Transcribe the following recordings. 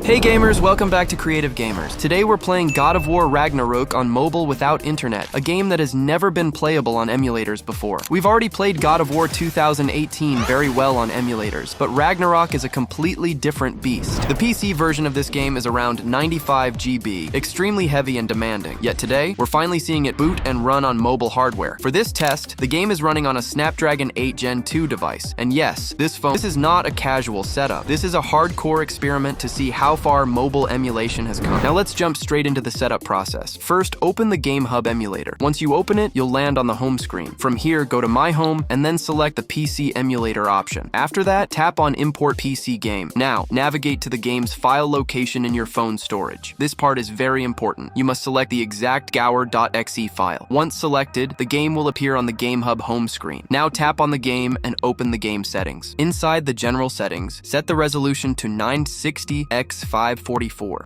Hey gamers, welcome back to Creative Gamers. Today we're playing God of War Ragnarok on mobile without internet, a game that has never been playable on emulators before. We've already played God of War 2018 very well on emulators, but Ragnarok is a completely different beast. The PC version of this game is around 95 GB, extremely heavy and demanding. Yet today, we're finally seeing it boot and run on mobile hardware. For this test, the game is running on a Snapdragon 8 Gen 2 device. And yes, this is not a casual setup. This is a hardcore experiment to see how far mobile emulation has come. Now let's jump straight into the setup process. First, open the Gamehub emulator. Once you open it, you'll land on the home screen. From here, go to My Home and then select the PC emulator option. After that, tap on Import PC Game. Now, navigate to the game's file location in your phone storage. This part is very important. You must select the exact gower.exe file. Once selected, the game will appear on the Gamehub home screen. Now tap on the game and open the game settings. Inside the general settings, set the resolution to 960x544.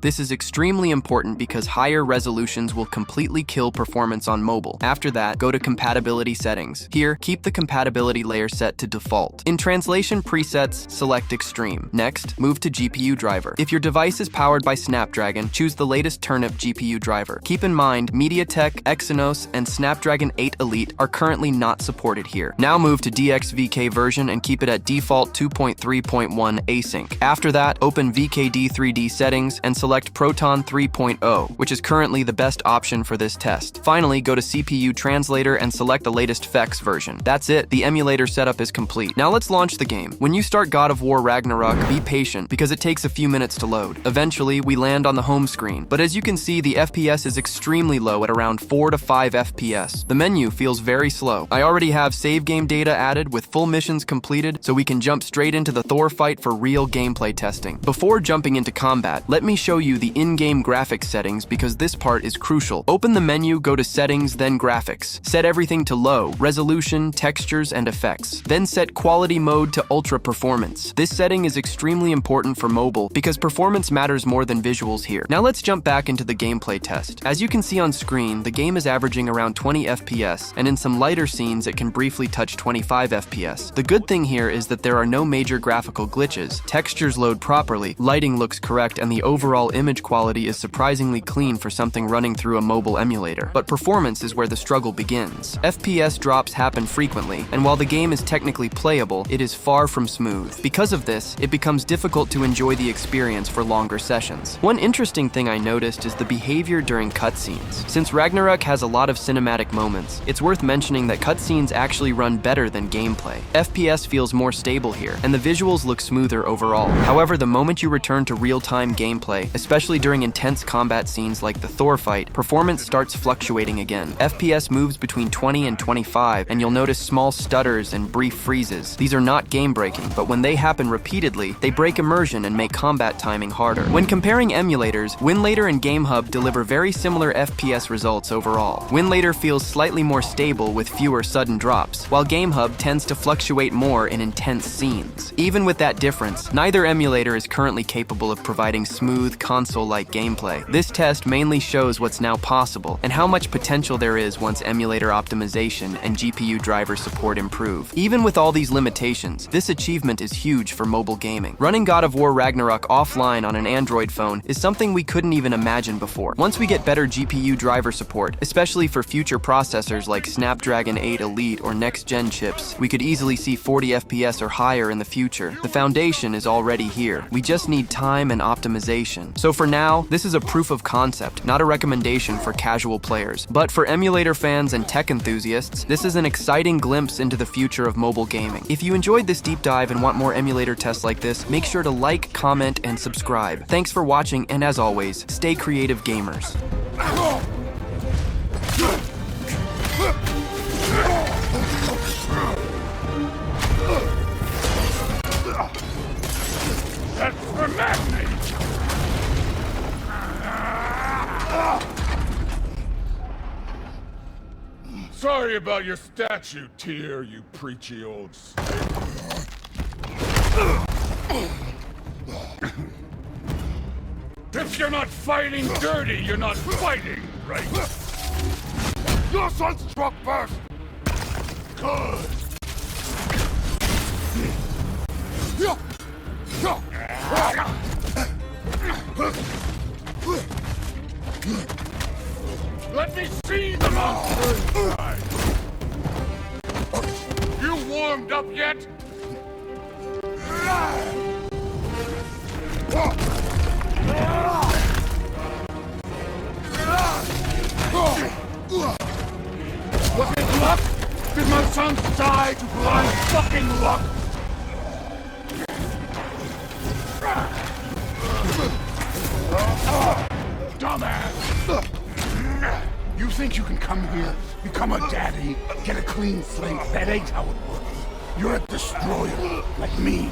This is extremely important because higher resolutions will completely kill performance on mobile. After that, go to compatibility settings. Here, keep the compatibility layer set to default. In translation presets, select extreme. Next, move to GPU driver. If your device is powered by Snapdragon, choose the latest turnip GPU driver. Keep in mind, MediaTek, Exynos, and Snapdragon 8 Elite are currently not supported here. Now move to DXVK version and keep it at default 2.3.1 async. After that, open VKD 3D settings and select Proton 3.0, which is currently the best option for this test. Finally, go to CPU translator and select the latest FX version. That's it, the emulator setup is complete. Now let's launch the game. When you start God of War Ragnarok, be patient because it takes a few minutes to load. Eventually, we land on the home screen, but as you can see, the FPS is extremely low at around 4 to 5 FPS. The menu feels very slow. I already have save game data added with full missions completed, so we can jump straight into the Thor fight for real gameplay testing. Before jumping into combat, let me show you the in-game graphics settings because this part is crucial. Open the menu, go to Settings, then Graphics. Set everything to low, resolution, textures, and effects. Then set quality mode to ultra performance. This setting is extremely important for mobile because performance matters more than visuals here. Now let's jump back into the gameplay test. As you can see on screen, the game is averaging around 20 FPS, and in some lighter scenes it can briefly touch 25 FPS. The good thing here is that there are no major graphical glitches. Textures load properly, lighting looks correct, and the overall image quality is surprisingly clean for something running through a mobile emulator. But performance is where the struggle begins. FPS drops happen frequently, and while the game is technically playable, it is far from smooth. Because of this, it becomes difficult to enjoy the experience for longer sessions. One interesting thing I noticed is the behavior during cutscenes. Since Ragnarok has a lot of cinematic moments, it's worth mentioning that cutscenes actually run better than gameplay. FPS feels more stable here, and the visuals look smoother overall. However, the moment you return to real-time gameplay, especially during intense combat scenes like the Thor fight, performance starts fluctuating again. FPS moves between 20 and 25, and you'll notice small stutters and brief freezes. These are not game-breaking, but when they happen repeatedly, they break immersion and make combat timing harder. When comparing emulators, Winlator and Gamehub deliver very similar FPS results overall. Winlator feels slightly more stable with fewer sudden drops, while Gamehub tends to fluctuate more in intense scenes. Even with that difference, neither emulator is currently capable of providing smooth, console-like gameplay. This test mainly shows what's now possible and how much potential there is once emulator optimization and GPU driver support improve. Even with all these limitations, this achievement is huge for mobile gaming. Running God of War Ragnarok offline on an Android phone is something we couldn't even imagine before. Once we get better GPU driver support, especially for future processors like Snapdragon 8 Elite or next-gen chips, we could easily see 40 FPS or higher in the future. The foundation is already here. We just need time and optimization. So for now, this is a proof of concept, not a recommendation for casual players. But for emulator fans and tech enthusiasts, this is an exciting glimpse into the future of mobile gaming. If you enjoyed this deep dive and want more emulator tests like this, make sure to like, comment, and subscribe. Thanks for watching, and as always, stay creative, gamers. That's for madness! Sorry about your statue, Tyr, you preachy old snake. If you're not fighting dirty, you're not fighting, right? Your son struck first! Good! Let me see the monster inside! You warmed up yet? Was it luck? Did my son die to blind fucking luck? Dumbass! You think you can come here, become a daddy, get a clean slate? That ain't how it works. You're a destroyer, like me.